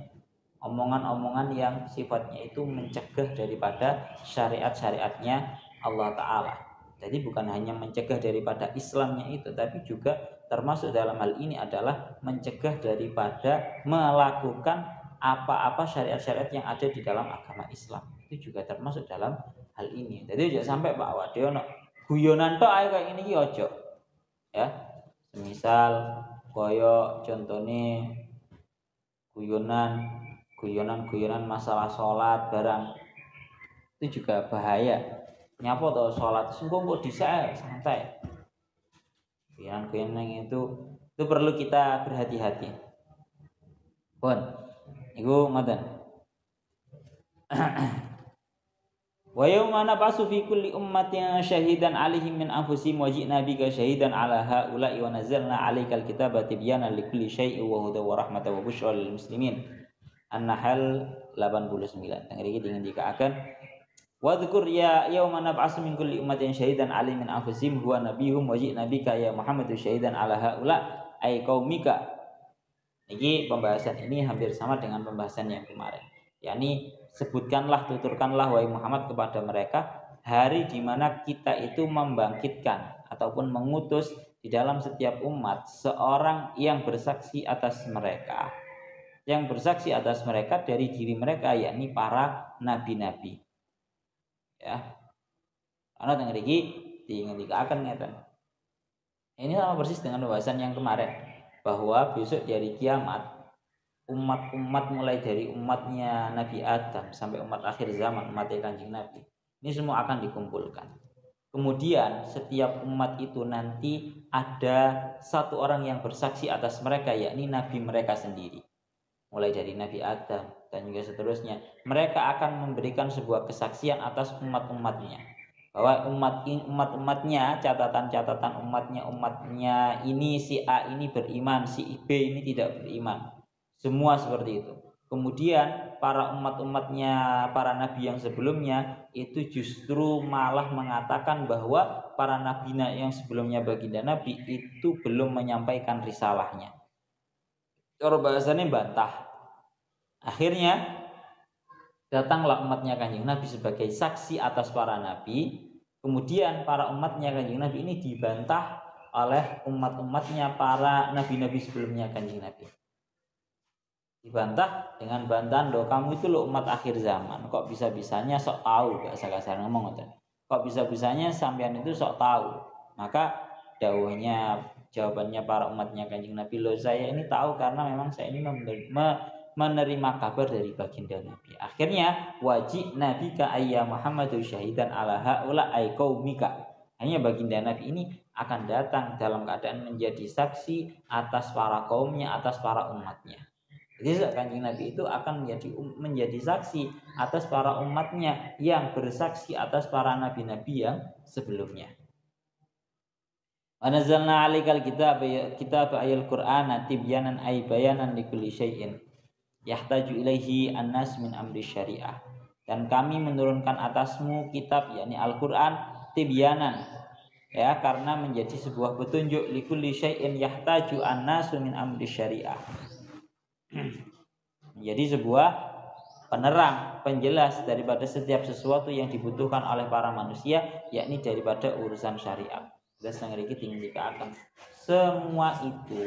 omongan-omongan yang sifatnya itu mencegah daripada syariat-syariatnya Allah Ta'ala. Jadi bukan hanya mencegah daripada Islamnya itu, tapi juga termasuk dalam hal ini adalah mencegah daripada melakukan apa-apa syariat-syariat yang ada di dalam agama Islam. Itu juga termasuk dalam hal ini. Jadi jangan sampai Pak Wadiono guyonan tok ae kayak ngene iki ojo. Ya. Misal koyo contone guyonan masalah sholat barang itu juga bahaya. Nyapa to sholat sungguh kok dhisik santai. Guyonan itu perlu kita berhati-hati. Pun iku ngoten. Wa yauma nab'atsu fi kulli ummatin syahidan 'alaihim min anfusihim wa ji'na bika syahidan 'ala haula'i wa nazzalna 'alaikal kitaba tibyanan likulli syai'in wa hudan wa rahmatan wa busyra lil muslimin. An-Nahl 89. Tengeri iki dikaaken wa dzkur ya yauma nab'atsu min kulli ummatin syahidan 'alaihim min anfusihim huwa nabiyuhum wa ji'na bika ya Muhammadu syahidan 'ala haula ay qaumika. Iki pembahasan ini hampir sama dengan pembahasan yang kemarin. Yakni sebutkanlah, tuturkanlah wahai Muhammad kepada mereka hari di mana kita itu membangkitkan ataupun mengutus di dalam setiap umat seorang yang bersaksi atas mereka. Yang bersaksi atas mereka dari diri mereka, yakni para nabi-nabi. Ya. Karena tengah iki diingatkan ngeten. Ini sama persis dengan pembahasan yang kemarin bahwa besok dari kiamat umat-umat mulai dari umatnya Nabi Adam sampai umat akhir zaman, umat Kanjeng Nabi, ini semua akan dikumpulkan. Kemudian setiap umat itu nanti ada satu orang yang bersaksi atas mereka, yakni Nabi mereka sendiri. Mulai dari Nabi Adam dan juga seterusnya, mereka akan memberikan sebuah kesaksian atas umat-umatnya, bahwa umat-umatnya, catatan-catatan umatnya ini si A ini beriman, si B ini tidak beriman. Semua seperti itu. Kemudian para umat-umatnya, para nabi yang sebelumnya itu justru malah mengatakan bahwa para nabi yang sebelumnya baginda Nabi itu belum menyampaikan risalahnya. Cara bahasanya bantah. Akhirnya datanglah umatnya Kanjeng Nabi sebagai saksi atas para nabi. Kemudian para umatnya Kanjeng Nabi ini dibantah oleh umat-umatnya para nabi-nabi sebelumnya Kanjeng Nabi. Dibantah dengan bantahan, loh kamu itu loh umat akhir zaman, kok bisa-bisanya sok tahu, bahasa kasar ngomong gitu. Kok bisa-bisanya sampean itu sok tahu. Maka jawabannya para umatnya Kanjeng Nabi, loh saya ini tahu karena memang saya ini menerima kabar dari baginda Nabi. Akhirnya wajib Nabi ka ayya Muhammadu syahidan ala haula ay qaumika. Hanya baginda Nabi ini akan datang dalam keadaan menjadi saksi atas para kaumnya, atas para umatnya. Jadi Kanjeng Nabi itu akan menjadi saksi atas para umatnya yang bersaksi atas para nabi-nabi yang sebelumnya. Wa nazzalna 'alaikal kitab ayal Qur'ana tibyanan ay bayanan likulli syai'in yahtaju ilaihi an-nas min amri syariah. Dan kami menurunkan atasmu kitab yakni Al-Qur'an tibyanan, ya, karena menjadi sebuah petunjuk likulli syai'in yahtaju an-nasu min amri syariah. Menjadi sebuah penerang, penjelas daripada setiap sesuatu yang dibutuhkan oleh para manusia, yakni daripada urusan syariat. Semua itu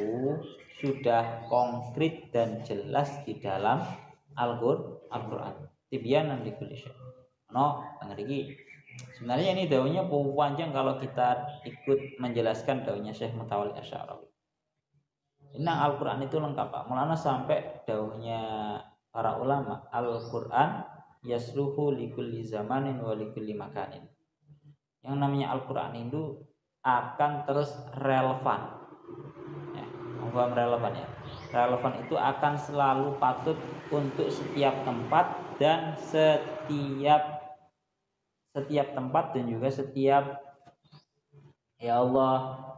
sudah konkret dan jelas di dalam Al-Qur'an. Tibyanan likulli syai'. Sebenarnya ini daunnya panjang kalau kita ikut menjelaskan daunnya Syekh Mutawalli Asy'arawi. Inang Al-Quran itu lengkap Pak. Mulanya sampai dauhnya para ulama, Al-Quran yasluhu likulli zamanin wa likulli makanin. Yang namanya Al-Quran itu akan terus relevan. Ya, relevan ya. Relevan itu akan selalu patut untuk setiap tempat dan setiap setiap tempat dan juga setiap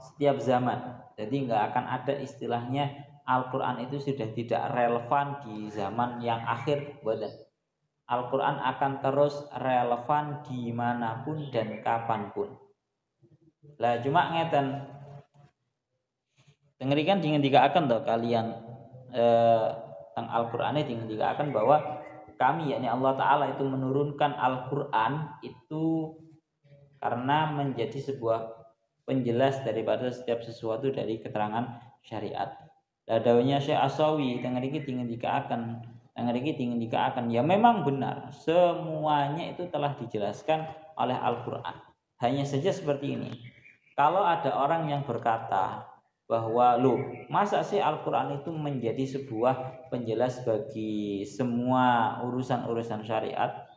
setiap zaman. Jadi nggak akan ada istilahnya Al-Quran itu sudah tidak relevan di zaman yang akhir. Al-Quran akan terus relevan dimanapun dan kapanpun. Lah cuma ngeten, dengerikan dikatakan toh kalian tentang Al-Quran ini dikatakan bahwa kami yakni Allah Ta'ala itu menurunkan Al-Quran itu karena menjadi sebuah penjelas daripada setiap sesuatu dari keterangan syariat. Dadawnya Syekh Asawi tengeriki ingin dikatakan ya memang benar semuanya itu telah dijelaskan oleh Al-Quran. Hanya saja seperti ini. Kalau ada orang yang berkata bahwa masa sih Al-Quran itu menjadi sebuah penjelas bagi semua urusan-urusan syariat,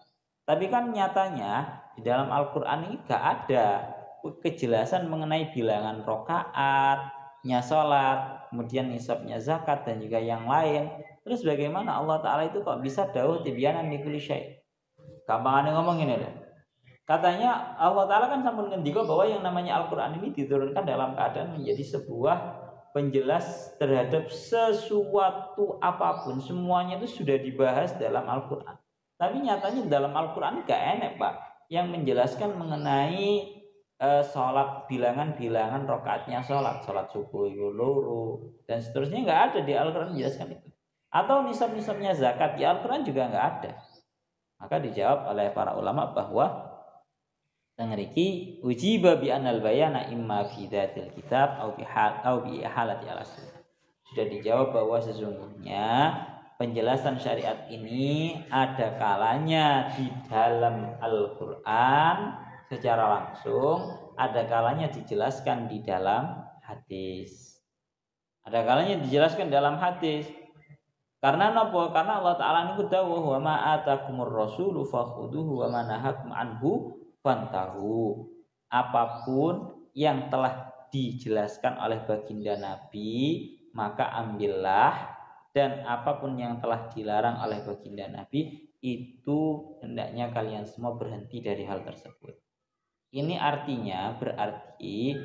tapi kan nyatanya di dalam Al-Quran ini gak ada kejelasan mengenai bilangan rakaatnya sholat, kemudian nisabnya zakat dan juga yang lain. Terus bagaimana Allah Ta'ala itu kok bisa dawuh tibyanan likulli syai'? Gampangane ngomong ini deh. Katanya Allah Ta'ala kan sampun ngendika bahwa yang namanya Al-Quran ini diturunkan dalam keadaan menjadi sebuah penjelas terhadap sesuatu apapun. Semuanya itu sudah dibahas dalam Al-Quran. Tapi nyatanya dalam Al-Quran gak enak Pak yang menjelaskan mengenai sholat, bilangan rakaatnya sholat subuh loro dan seterusnya, nggak ada di Al-Quran menjelaskan itu. Atau nisab-nisabnya zakat di Al-Quran juga nggak ada. Maka dijawab oleh para ulama bahwa tengeriki ujiba bi anal bayana imma fi dzatil kitab au bi ihalati al-sunnah. Sudah dijawab bahwa sesungguhnya penjelasan syariat ini ada kalanya di dalam Al-Quran secara langsung, ada kalanya dijelaskan di dalam hadis. Ada kalanya dijelaskan dalam hadis. Karena napa? Karena Allah Ta'ala niku dawuh wa ma atakumur rasulu fakhuduhu wa ma nahakum anhu fantahu. Apapun yang telah dijelaskan oleh baginda Nabi, maka ambillah, dan apapun yang telah dilarang oleh baginda Nabi itu hendaknya kalian semua berhenti dari hal tersebut. Ini artinya berarti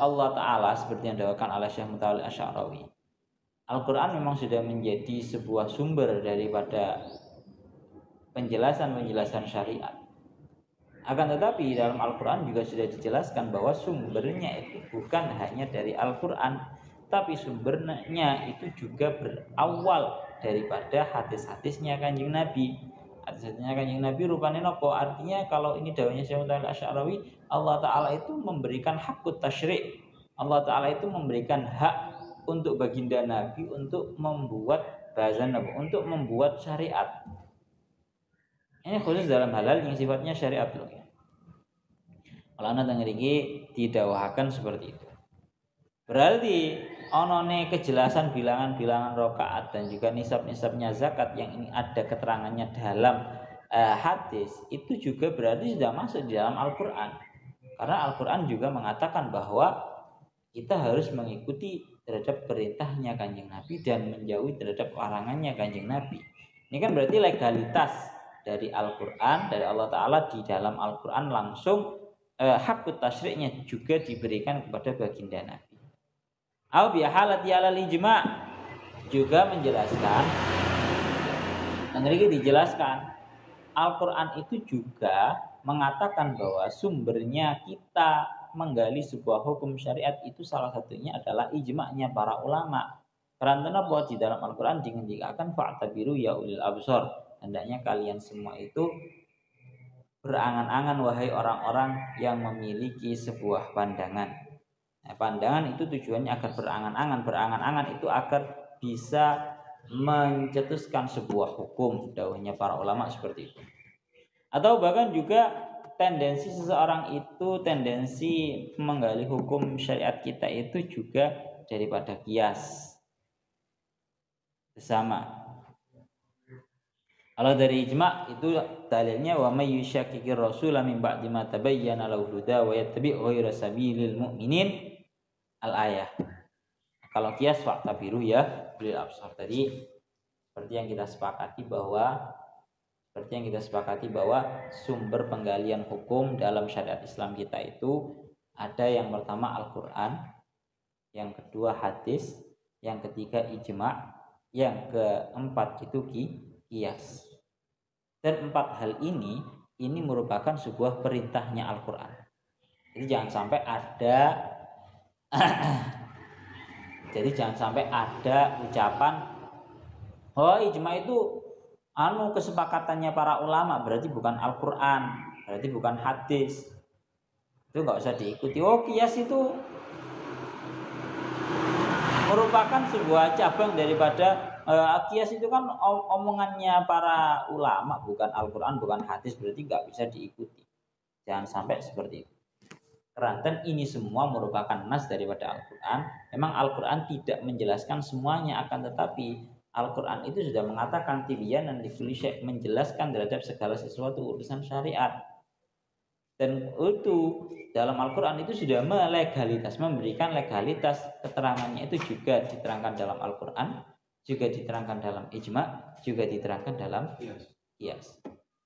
Allah Ta'ala seperti yang dikatakan oleh Syekh Mutawalli Asy'arawi, Al-Quran memang sudah menjadi sebuah sumber daripada penjelasan syariat. Akan tetapi dalam Al-Quran juga sudah dijelaskan bahwa sumbernya itu bukan hanya dari Al-Quran, tapi sumbernya itu juga berawal daripada hadis-hadisnya Kanjeng Nabi. Hadisnya Kanjeng Nabi rupanya nopo, artinya kalau ini dawuhnya Syekh Mutawalli Asy'arawi, Allah Ta'ala itu memberikan hakut tasyri'. Allah Ta'ala itu memberikan hak untuk baginda Nabi untuk membuat bazan, untuk membuat syariat. Ini khusus dalam halal yang sifatnya syariat loh ya. Kalau anda tengeriki didawahkan seperti itu. Berarti onone kejelasan bilangan rakaat dan juga nisab-nisabnya zakat yang ini ada keterangannya dalam hadis, itu juga berarti sudah masuk di dalam Al-Quran. Karena Al-Quran juga mengatakan bahwa kita harus mengikuti terhadap perintahnya Kanjeng Nabi dan menjauhi terhadap larangannya Kanjeng Nabi. Ini kan berarti legalitas dari Al-Quran, dari Allah Ta'ala di dalam Al-Quran langsung hakut tasyri'nya juga diberikan kepada baginda Nabi. Au bi halati alal ijma' juga menjelaskan, ini dijelaskan Al-Quran itu juga mengatakan bahwa sumbernya kita menggali sebuah hukum syariat itu salah satunya adalah ijma'nya para ulama. Karena buat di dalam Al-Quran dikatakan fa'tabiru ya ulil absar, hendaknya kalian semua itu berangan-angan wahai orang-orang yang memiliki sebuah pandangan. Nah, pandangan itu tujuannya agar berangan-angan itu agar bisa mencetuskan sebuah hukum, dawuhnya para ulama seperti itu. Atau bahkan juga tendensi seseorang itu, tendensi menggali hukum syariat kita itu juga daripada kias bersama. Kalau dari ijma' itu dalilnya wa may yushakkikir rasula min ba'di ma tabayyana lahu huda wa yattabi' ghayra sabilil mu'minin al-ayah. Kalau kias fa'tabiru ya ulil absar tadi seperti yang kita sepakati bahwa Seperti yang kita sepakati bahwa sumber penggalian hukum dalam syariat Islam kita itu ada yang pertama Al-Quran, yang kedua hadis, yang ketiga ijma', yang keempat itu qiyas. Dan 4 hal ini merupakan sebuah perintahnya Al-Quran. Jadi jangan sampai ada ucapan, oh ijma itu kesepakatannya para ulama, berarti bukan Al-Quran, berarti bukan hadis, itu nggak usah diikuti. Oh qiyas itu merupakan sebuah cabang daripada qiyas itu kan omongannya para ulama, bukan Al-Quran, bukan hadis, berarti nggak bisa diikuti. Jangan sampai seperti itu. Keranten ini semua merupakan nas daripada Al-Quran. Memang Al-Quran tidak menjelaskan semuanya, akan tetapi Al-Quran itu sudah mengatakan tibyanan likulli syai', menjelaskan terhadap segala sesuatu urusan syariat. Dan itu dalam Al-Quran itu sudah memberikan legalitas. Keterangannya itu juga diterangkan dalam Al-Quran, juga diterangkan dalam ijma', juga diterangkan dalam qiyas.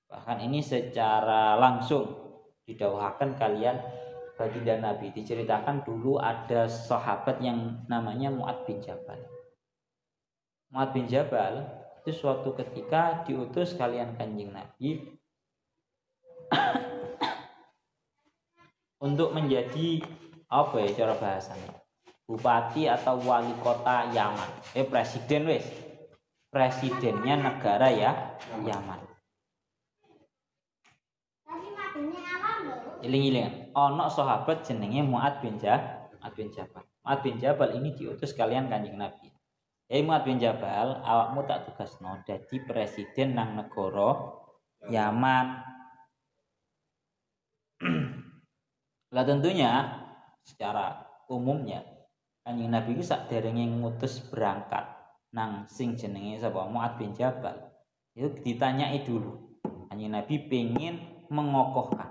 Bahkan ini secara langsung didawahkan kalian baginda Nabi. Diceritakan dulu ada sahabat yang namanya Mu'ad bin Jabal. Mu'ad bin Jabal itu suatu ketika diutus kalian Kanjeng Nabi untuk menjadi apa ya cara bahasanya, bupati atau wali kota Yaman, presidennya negara ya Yaman. Iling-ilingan, ono sahabat jenenge Mu'ad bin Jabal. Mu'ad bin Jabal ini diutus kalian Kanjeng Nabi. Mu'ad bin Jabal, awakmu tak tugasno dadi presiden nang negara Yaman. Lah tentunya secara umumnya Kanjeng Nabi itu sakderenge ngutus berangkat nang sing jenenge sapa Mu'ad bin Jabal, itu ditanyai dulu. Kanjeng Nabi pengen mengokohkan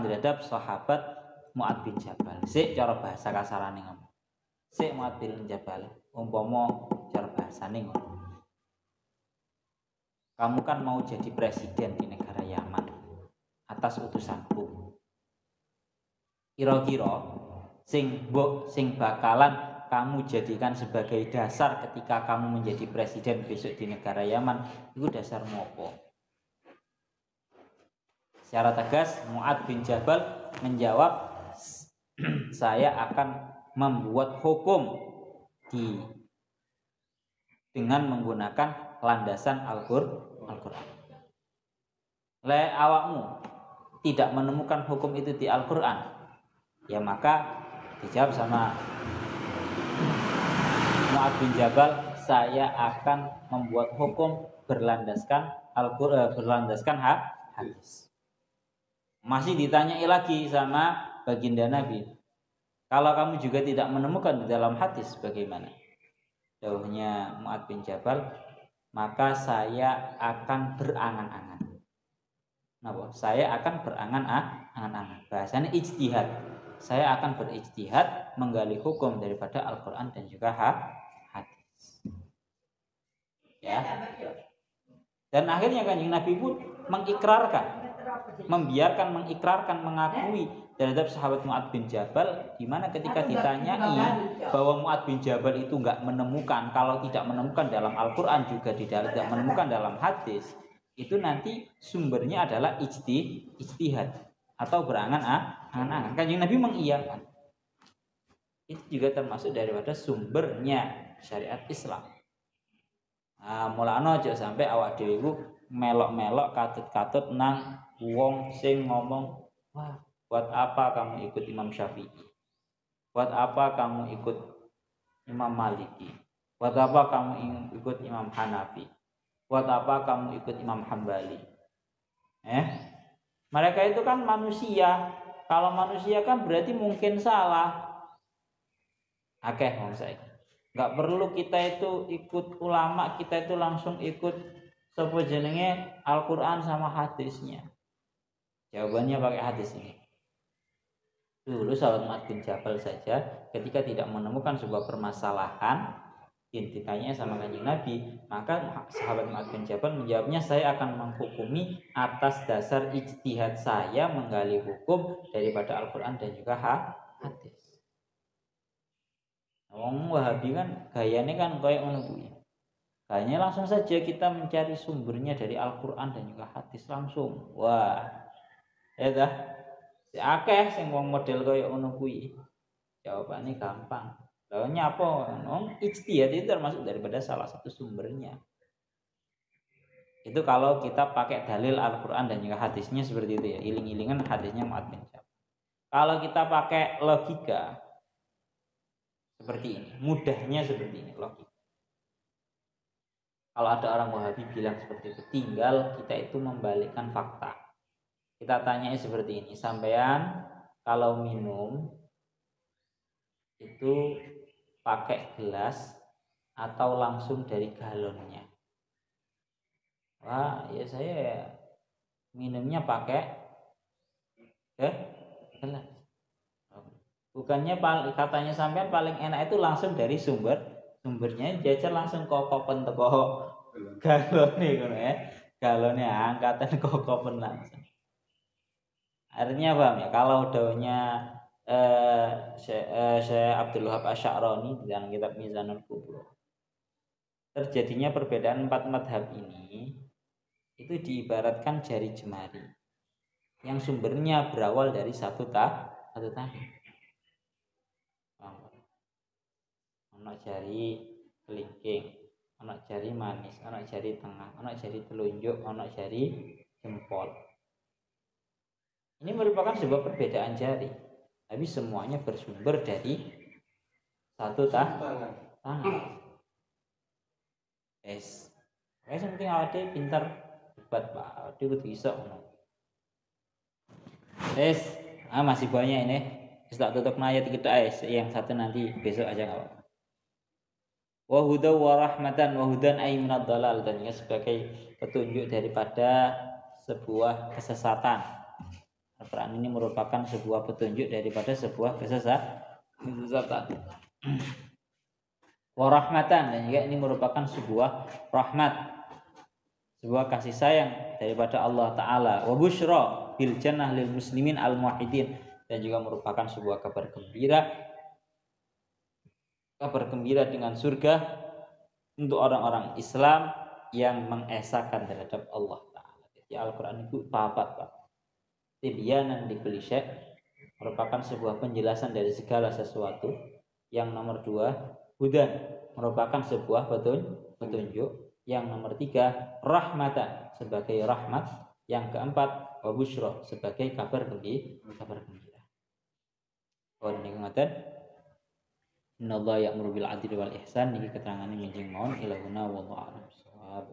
terhadap sahabat Mu'ad bin Jabal. Sik cara bahasa kasarane ngomong. Sik Mu'ad bin Jabal, umpama cara bahasane ngomong. Kamu kan mau jadi presiden di negara Yaman atas utusanku. Kira-kira sing bakalan kamu jadikan sebagai dasar ketika kamu menjadi presiden besok di negara Yaman, itu dasarmu apa? Secara tegas Mu'ad bin Jabal menjawab, saya akan membuat hukum dengan menggunakan landasan Al-Quran. Le awakmu tidak menemukan hukum itu di Al-Quran, ya maka dijawab sama Mu'ad bin Jabal, saya akan membuat hukum berlandaskan Al-Quran, berlandaskan hadis. Masih ditanyai lagi sama baginda Nabi, kalau kamu juga tidak menemukan di dalam hadis bagaimana? Jawabnya Mu'ad bin Jabal, maka saya akan berangan-angan. Nah, saya akan berangan-angan. Bahasanya ijtihad. Saya akan berijtihad menggali hukum daripada Al-Quran dan juga hadis. Ya. Dan akhirnya Kanjeng Nabi pun mengikrarkan, mengakui terhadap sahabat Mu'ad bin Jabal, di mana ketika ditanyai bahwa Mu'ad bin Jabal itu enggak menemukan, kalau tidak menemukan dalam Al-Quran juga tidak menemukan dalam hadis, itu nanti sumbernya adalah ijtihad atau berangan-angan. Kanjeng Nabi mengiyakan. Itu juga termasuk daripada sumbernya syariat Islam. Nah, mulane aja sampai awak dhewe iku melok-melok katut-katut nang wong sing ngomong, wah, buat apa kamu ikut Imam Syafi'i? Buat apa kamu ikut Imam Maliki? Buat apa kamu ikut Imam Hanafi? Buat apa kamu ikut Imam Hambali? Mereka itu kan manusia. Kalau manusia kan berarti mungkin salah. Akeh wong saiki. Enggak perlu kita itu ikut ulama, kita itu langsung ikut sapa jenenge Al-Qur'an sama hadisnya. Jawabannya pakai hadis ini. Dulu sahabat Mu'ad bin Jabal saja ketika tidak menemukan sebuah permasalahan, ditanya sama Kanjeng Nabi, maka sahabat Mu'adz bin Jabal menjawabnya, saya akan menghukumi atas dasar ijtihad saya menggali hukum daripada Al-Quran dan juga hadis. Wong Wahabi kan gayanya kan kayak ngono kuwi. Gayanya langsung saja kita mencari sumbernya dari Al-Quran dan juga hadis langsung. Wah, ya dah. Si akeh sing wong model kayak ngono kuwi. Jawabannya gampang. Lalu apa? Ijtihad itu termasuk daripada salah satu sumbernya. Itu kalau kita pakai dalil Al-Quran dan juga hadisnya seperti itu ya. Iling-ilingan hadisnya Mu'adz bin Jabal. Kalau kita pakai logika seperti ini, mudahnya seperti ini logika. Kalau ada orang Wahabi bilang seperti itu, tinggal kita itu membalikkan fakta. Kita tanya seperti ini, sampean kalau minum itu pakai gelas atau langsung dari galonnya? Wah, ya saya minumnya pakai gelas. Bukannya katanya sampean paling enak itu langsung dari sumbernya, jajar langsung kokopen teko galone ngono ya. Galone angkatan kokopen langsung. Artinya paham ya? Kalau daunnya Syekh Abdul Wahab Asy'arani dalam kitab Mizanul Kubro, terjadinya perbedaan 4 madhab ini itu diibaratkan jari jemari yang sumbernya berawal dari satu tahi. Ono jari kelingking, ono jari manis, ono jari tengah, ono jari telunjuk, ono jari jempol. Ini merupakan sebuah perbedaan jari, tapi semuanya bersumber dari satu tangan. Wes penting awake pinter debat Pak. Dia kudu iso ngono. Masih banyak ini. Kita tutup ayat kita yang satu nanti besok aja enggak apa-apa. Wa huda wa rahmatan wa hudan ay minad dalal, dan sebagai petunjuk daripada sebuah kesesatan. Al-Quran ini merupakan sebuah petunjuk daripada sebuah kesesatan. Wa rahmatan, dan juga ini merupakan sebuah rahmat, sebuah kasih sayang daripada Allah Ta'ala. Wa busyra bil jannah lil muslimin al muwahhidin, dan juga merupakan sebuah kabar gembira dengan surga untuk orang-orang Islam yang mengesahkan terhadap Allah Ta'ala. Jadi Al-Quran itu papat Pak. Tibyanan likulli syai', merupakan sebuah penjelasan dari segala sesuatu. Yang nomor 2, hudan, merupakan sebuah petunjuk. Yang nomor 3, rahmatan, sebagai rahmat. Yang keempat, wa busyra, sebagai kabar gembira. Ini ngaten. Innallaha ya'muru bil 'adli wal ihsan, niki keterangane minjing mawon ilahuna wallahu a'lam.